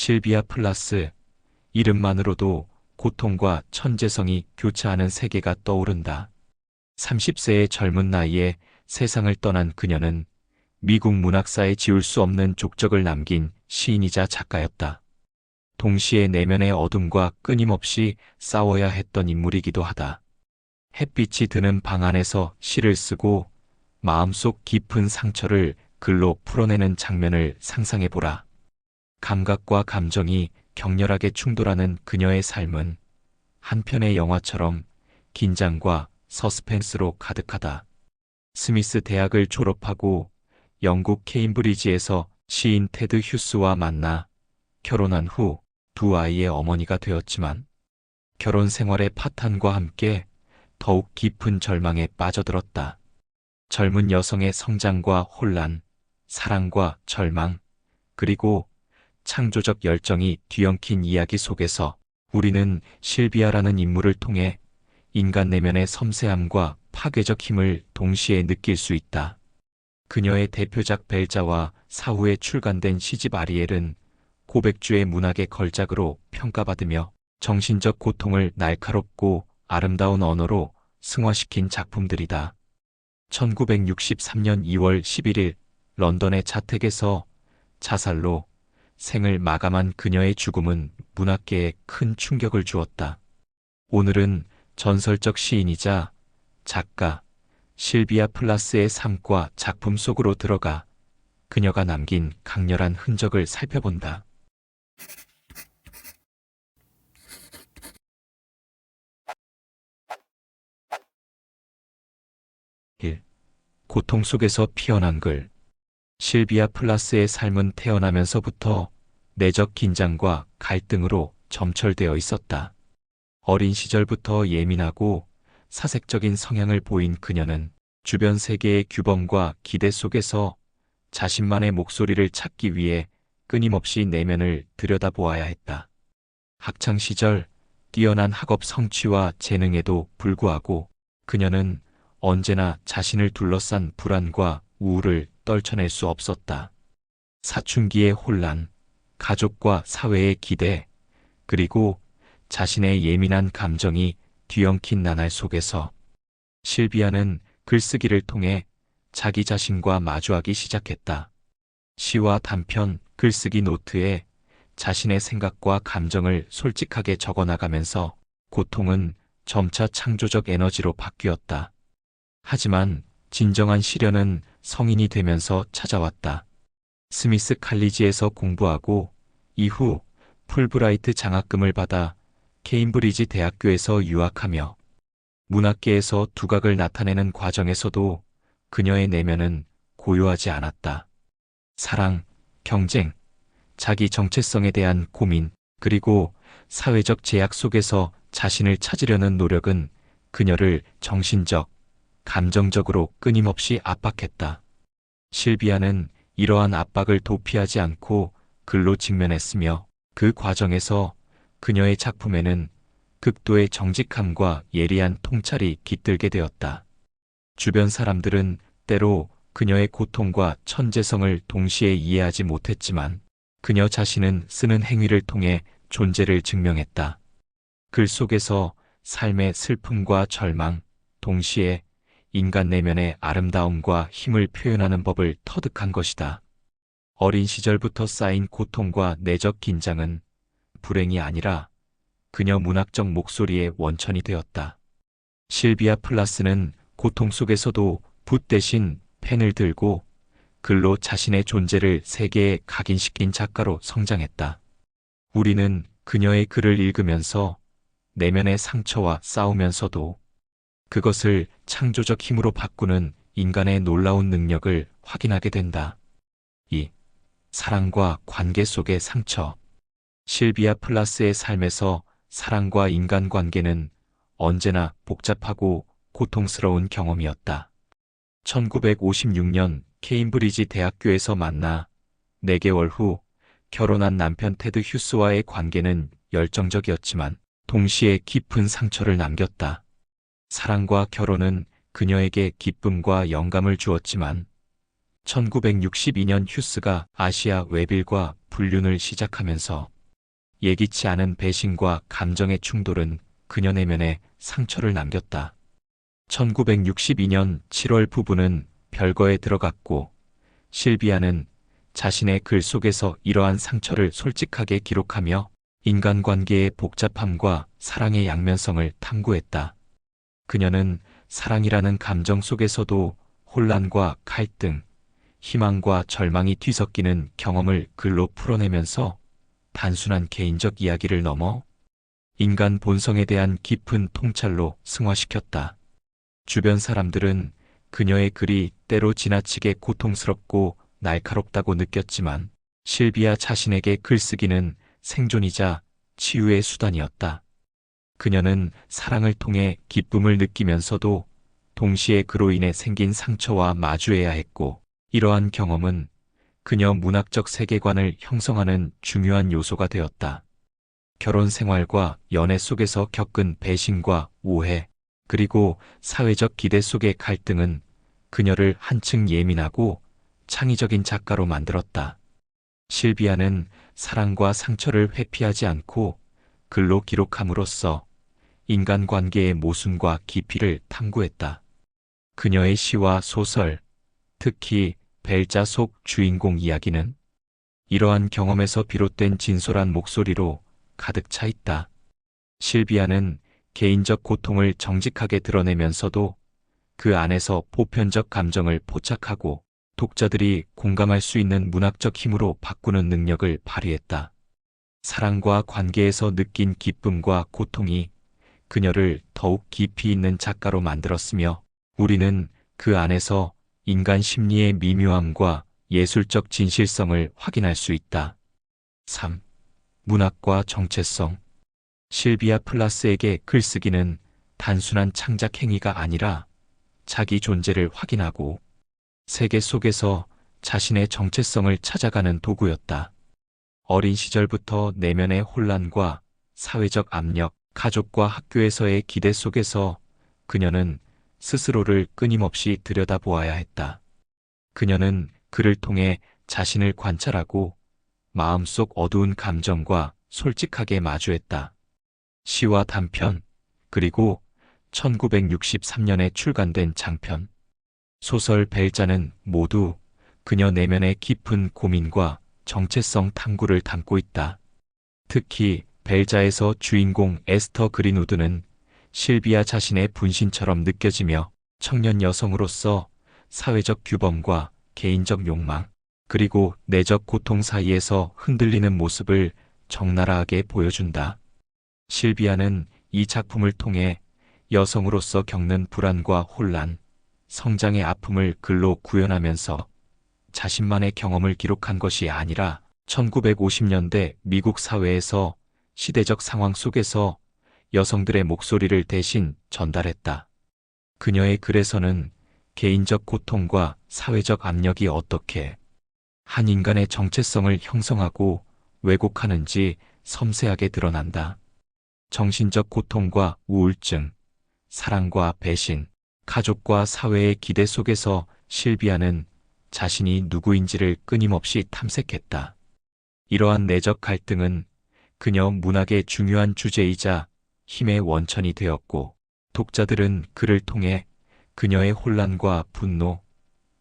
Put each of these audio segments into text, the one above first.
실비아 플라스, 이름만으로도 고통과 천재성이 교차하는 세계가 떠오른다. 30세의 젊은 나이에 세상을 떠난 그녀는 미국 문학사에 지울 수 없는 족적을 남긴 시인이자 작가였다. 동시에 내면의 어둠과 끊임없이 싸워야 했던 인물이기도 하다. 햇빛이 드는 방 안에서 시를 쓰고 마음속 깊은 상처를 글로 풀어내는 장면을 상상해보라. 감각과 감정이 격렬하게 충돌하는 그녀의 삶은 한편의 영화처럼 긴장과 서스펜스로 가득하다. 스미스 대학을 졸업하고 영국 케임브리지에서 시인 테드 휴스와 만나 결혼한 후 두 아이의 어머니가 되었지만 결혼 생활의 파탄과 함께 더욱 깊은 절망에 빠져들었다. 젊은 여성의 성장과 혼란, 사랑과 절망, 그리고 창조적 열정이 뒤엉킨 이야기 속에서 우리는 실비아라는 인물을 통해 인간 내면의 섬세함과 파괴적 힘을 동시에 느낄 수 있다. 그녀의 대표작 벨자와 사후에 출간된 시집 아리엘은 고백주의 문학의 걸작으로 평가받으며 정신적 고통을 날카롭고 아름다운 언어로 승화시킨 작품들이다. 1963년 2월 11일 런던의 자택에서 자살로 생을 마감한 그녀의 죽음은 문학계에 큰 충격을 주었다. 오늘은 전설적 시인이자 작가 실비아 플라스의 삶과 작품 속으로 들어가 그녀가 남긴 강렬한 흔적을 살펴본다. 1. 고통 속에서 피어난 글. 실비아 플라스의 삶은 태어나면서부터 내적 긴장과 갈등으로 점철되어 있었다. 어린 시절부터 예민하고 사색적인 성향을 보인 그녀는 주변 세계의 규범과 기대 속에서 자신만의 목소리를 찾기 위해 끊임없이 내면을 들여다보아야 했다. 학창 시절 뛰어난 학업 성취와 재능에도 불구하고 그녀는 언제나 자신을 둘러싼 불안과 우울을 떨쳐낼 수 없었다. 사춘기의 혼란, 가족과 사회의 기대, 그리고 자신의 예민한 감정이 뒤엉킨 나날 속에서 실비아는 글쓰기를 통해 자기 자신과 마주하기 시작했다. 시와 단편, 글쓰기 노트에 자신의 생각과 감정을 솔직하게 적어나가면서 고통은 점차 창조적 에너지로 바뀌었다. 하지만 진정한 시련은 성인이 되면서 찾아왔다. 스미스 칼리지에서 공부하고 이후 풀브라이트 장학금을 받아 케임브리지 대학교에서 유학하며 문학계에서 두각을 나타내는 과정에서도 그녀의 내면은 고요하지 않았다. 사랑, 경쟁, 자기 정체성에 대한 고민, 그리고 사회적 제약 속에서 자신을 찾으려는 노력은 그녀를 정신적, 감정적으로 끊임없이 압박했다. 실비아는 이러한 압박을 도피하지 않고 글로 직면했으며 그 과정에서 그녀의 작품에는 극도의 정직함과 예리한 통찰이 깃들게 되었다. 주변 사람들은 때로 그녀의 고통과 천재성을 동시에 이해하지 못했지만 그녀 자신은 쓰는 행위를 통해 존재를 증명했다. 글 속에서 삶의 슬픔과 절망, 동시에 인간 내면의 아름다움과 힘을 표현하는 법을 터득한 것이다. 어린 시절부터 쌓인 고통과 내적 긴장은 불행이 아니라 그녀 문학적 목소리의 원천이 되었다. 실비아 플라스는 고통 속에서도 붓 대신 펜을 들고 글로 자신의 존재를 세계에 각인시킨 작가로 성장했다. 우리는 그녀의 글을 읽으면서 내면의 상처와 싸우면서도 그것을 창조적 힘으로 바꾸는 인간의 놀라운 능력을 확인하게 된다. 2. 사랑과 관계 속의 상처. 실비아 플라스의 삶에서 사랑과 인간관계는 언제나 복잡하고 고통스러운 경험이었다. 1956년 케임브리지 대학교에서 만나 4개월 후 결혼한 남편 테드 휴스와의 관계는 열정적이었지만 동시에 깊은 상처를 남겼다. 사랑과 결혼은 그녀에게 기쁨과 영감을 주었지만 1962년 휴스가 아시아 외빌과 불륜을 시작하면서 예기치 않은 배신과 감정의 충돌은 그녀 내면에 상처를 남겼다. 1962년 7월 부부는 별거에 들어갔고 실비아는 자신의 글 속에서 이러한 상처를 솔직하게 기록하며 인간관계의 복잡함과 사랑의 양면성을 탐구했다. 그녀는 사랑이라는 감정 속에서도 혼란과 갈등, 희망과 절망이 뒤섞이는 경험을 글로 풀어내면서 단순한 개인적 이야기를 넘어 인간 본성에 대한 깊은 통찰로 승화시켰다. 주변 사람들은 그녀의 글이 때로 지나치게 고통스럽고 날카롭다고 느꼈지만 실비아 자신에게 글쓰기는 생존이자 치유의 수단이었다. 그녀는 사랑을 통해 기쁨을 느끼면서도 동시에 그로 인해 생긴 상처와 마주해야 했고, 이러한 경험은 그녀 문학적 세계관을 형성하는 중요한 요소가 되었다. 결혼 생활과 연애 속에서 겪은 배신과 오해, 그리고 사회적 기대 속의 갈등은 그녀를 한층 예민하고 창의적인 작가로 만들었다. 실비아는 사랑과 상처를 회피하지 않고 글로 기록함으로써 인간관계의 모순과 깊이를 탐구했다. 그녀의 시와 소설, 특히 벨자 속 주인공 이야기는 이러한 경험에서 비롯된 진솔한 목소리로 가득 차 있다. 실비아는 개인적 고통을 정직하게 드러내면서도 그 안에서 보편적 감정을 포착하고 독자들이 공감할 수 있는 문학적 힘으로 바꾸는 능력을 발휘했다. 사랑과 관계에서 느낀 기쁨과 고통이 그녀를 더욱 깊이 있는 작가로 만들었으며, 우리는 그 안에서 인간 심리의 미묘함과 예술적 진실성을 확인할 수 있다. 3. 문학과 정체성. 실비아 플라스에게 글쓰기는 단순한 창작 행위가 아니라 자기 존재를 확인하고 세계 속에서 자신의 정체성을 찾아가는 도구였다. 어린 시절부터 내면의 혼란과 사회적 압력, 가족과 학교에서의 기대 속에서 그녀는 스스로를 끊임없이 들여다보아야 했다. 그녀는 글을 통해 자신을 관찰하고 마음속 어두운 감정과 솔직하게 마주했다. 시와 단편, 그리고 1963년에 출간된 장편, 소설 벨자는 모두 그녀 내면의 깊은 고민과 정체성 탐구를 담고 있다. 특히 벨자에서 주인공 에스터 그린우드는 실비아 자신의 분신처럼 느껴지며 청년 여성으로서 사회적 규범과 개인적 욕망, 그리고 내적 고통 사이에서 흔들리는 모습을 적나라하게 보여준다. 실비아는 이 작품을 통해 여성으로서 겪는 불안과 혼란, 성장의 아픔을 글로 구현하면서 자신만의 경험을 기록한 것이 아니라 1950년대 미국 사회에서 시대적 상황 속에서 여성들의 목소리를 대신 전달했다. 그녀의 글에서는 개인적 고통과 사회적 압력이 어떻게 한 인간의 정체성을 형성하고 왜곡하는지 섬세하게 드러난다. 정신적 고통과 우울증, 사랑과 배신, 가족과 사회의 기대 속에서 실비아는 자신이 누구인지를 끊임없이 탐색했다. 이러한 내적 갈등은 그녀 문학의 중요한 주제이자 힘의 원천이 되었고, 독자들은 그를 통해 그녀의 혼란과 분노,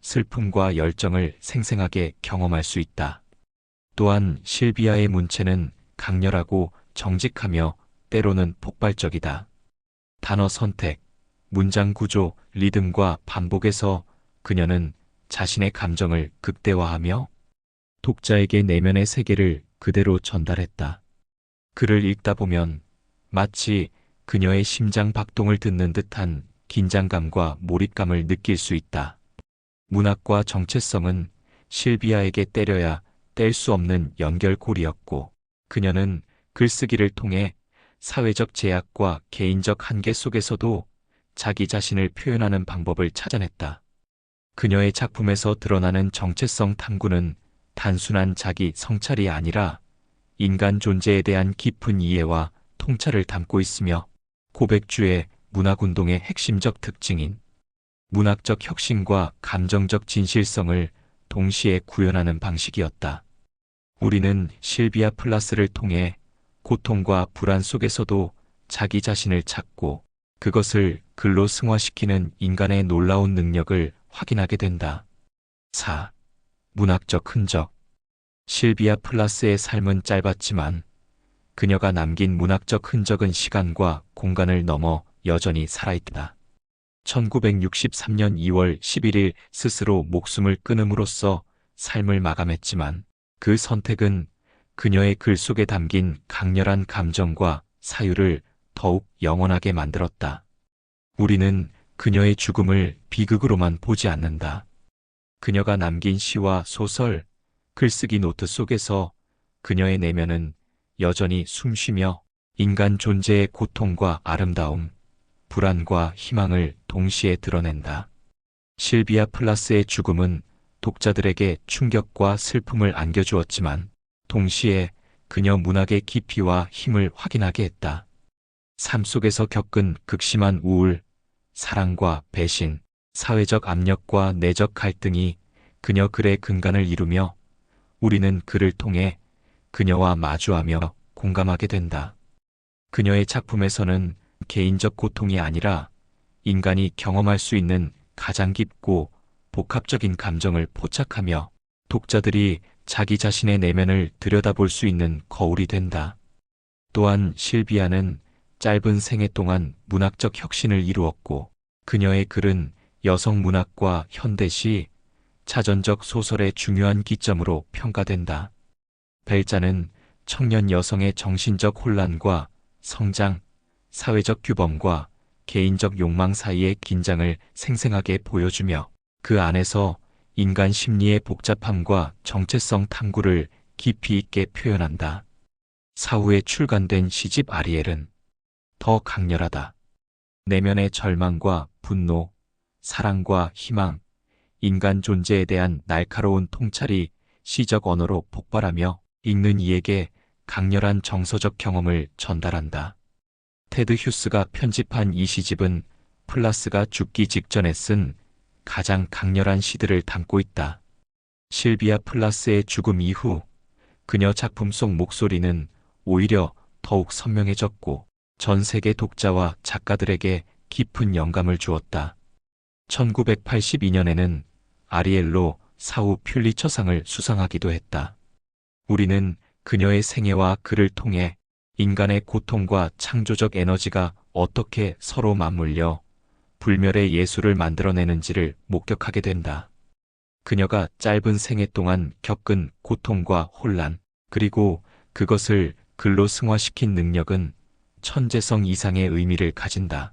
슬픔과 열정을 생생하게 경험할 수 있다. 또한 실비아의 문체는 강렬하고 정직하며 때로는 폭발적이다. 단어 선택, 문장 구조, 리듬과 반복에서 그녀는 자신의 감정을 극대화하며 독자에게 내면의 세계를 그대로 전달했다. 글을 읽다 보면 마치 그녀의 심장 박동을 듣는 듯한 긴장감과 몰입감을 느낄 수 있다. 문학과 정체성은 실비아에게 때려야 뗄 수 없는 연결고리였고, 그녀는 글쓰기를 통해 사회적 제약과 개인적 한계 속에서도 자기 자신을 표현하는 방법을 찾아냈다. 그녀의 작품에서 드러나는 정체성 탐구는 단순한 자기 성찰이 아니라 인간 존재에 대한 깊은 이해와 통찰을 담고 있으며, 고백주의 문학운동의 핵심적 특징인 문학적 혁신과 감정적 진실성을 동시에 구현하는 방식이었다. 우리는 실비아 플라스를 통해 고통과 불안 속에서도 자기 자신을 찾고 그것을 글로 승화시키는 인간의 놀라운 능력을 확인하게 된다. 4. 문학적 흔적. 실비아 플라스의 삶은 짧았지만 그녀가 남긴 문학적 흔적은 시간과 공간을 넘어 여전히 살아있다. 1963년 2월 11일 스스로 목숨을 끊음으로써 삶을 마감했지만 그 선택은 그녀의 글 속에 담긴 강렬한 감정과 사유를 더욱 영원하게 만들었다. 우리는 그녀의 죽음을 비극으로만 보지 않는다. 그녀가 남긴 시와 소설, 글쓰기 노트 속에서 그녀의 내면은 여전히 숨쉬며 인간 존재의 고통과 아름다움, 불안과 희망을 동시에 드러낸다. 실비아 플라스의 죽음은 독자들에게 충격과 슬픔을 안겨주었지만 동시에 그녀 문학의 깊이와 힘을 확인하게 했다. 삶 속에서 겪은 극심한 우울, 사랑과 배신, 사회적 압력과 내적 갈등이 그녀 글의 근간을 이루며 우리는 그를 통해 그녀와 마주하며 공감하게 된다. 그녀의 작품에서는 개인적 고통이 아니라 인간이 경험할 수 있는 가장 깊고 복합적인 감정을 포착하며 독자들이 자기 자신의 내면을 들여다볼 수 있는 거울이 된다. 또한 실비아는 짧은 생애 동안 문학적 혁신을 이루었고 그녀의 글은 여성 문학과 현대시, 자전적 소설의 중요한 기점으로 평가된다. 벨자는 청년 여성의 정신적 혼란과 성장, 사회적 규범과 개인적 욕망 사이의 긴장을 생생하게 보여주며 그 안에서 인간 심리의 복잡함과 정체성 탐구를 깊이 있게 표현한다. 사후에 출간된 시집 아리엘은 더 강렬하다. 내면의 절망과 분노, 사랑과 희망, 인간 존재에 대한 날카로운 통찰이 시적 언어로 폭발하며 읽는 이에게 강렬한 정서적 경험을 전달한다. 테드 휴스가 편집한 이 시집은 플라스가 죽기 직전에 쓴 가장 강렬한 시들을 담고 있다. 실비아 플라스의 죽음 이후 그녀 작품 속 목소리는 오히려 더욱 선명해졌고 전 세계 독자와 작가들에게 깊은 영감을 주었다. 1982년에는 아리엘로 사후 퓰리처상을 수상하기도 했다. 우리는 그녀의 생애와 글을 통해 인간의 고통과 창조적 에너지가 어떻게 서로 맞물려 불멸의 예술을 만들어내는지를 목격하게 된다. 그녀가 짧은 생애 동안 겪은 고통과 혼란, 그리고 그것을 글로 승화시킨 능력은 천재성 이상의 의미를 가진다.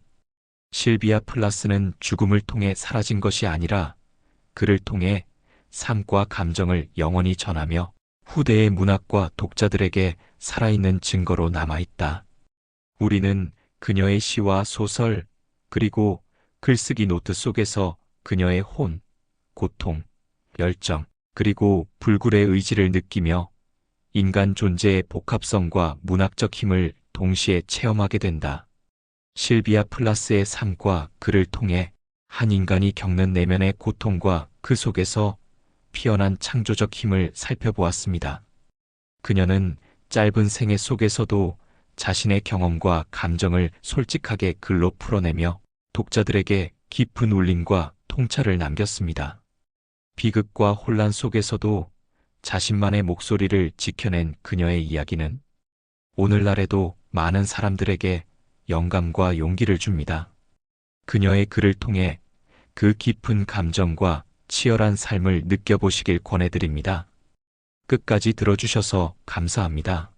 실비아 플라스는 죽음을 통해 사라진 것이 아니라 그를 통해 삶과 감정을 영원히 전하며 후대의 문학과 독자들에게 살아있는 증거로 남아있다. 우리는 그녀의 시와 소설, 그리고 글쓰기 노트 속에서 그녀의 혼, 고통, 열정, 그리고 불굴의 의지를 느끼며 인간 존재의 복합성과 문학적 힘을 동시에 체험하게 된다. 실비아 플라스의 삶과 글을 통해 한 인간이 겪는 내면의 고통과 그 속에서 피어난 창조적 힘을 살펴보았습니다. 그녀는 짧은 생애 속에서도 자신의 경험과 감정을 솔직하게 글로 풀어내며 독자들에게 깊은 울림과 통찰을 남겼습니다. 비극과 혼란 속에서도 자신만의 목소리를 지켜낸 그녀의 이야기는 오늘날에도 많은 사람들에게 영감과 용기를 줍니다. 그녀의 글을 통해 그 깊은 감정과 치열한 삶을 느껴보시길 권해드립니다. 끝까지 들어주셔서 감사합니다.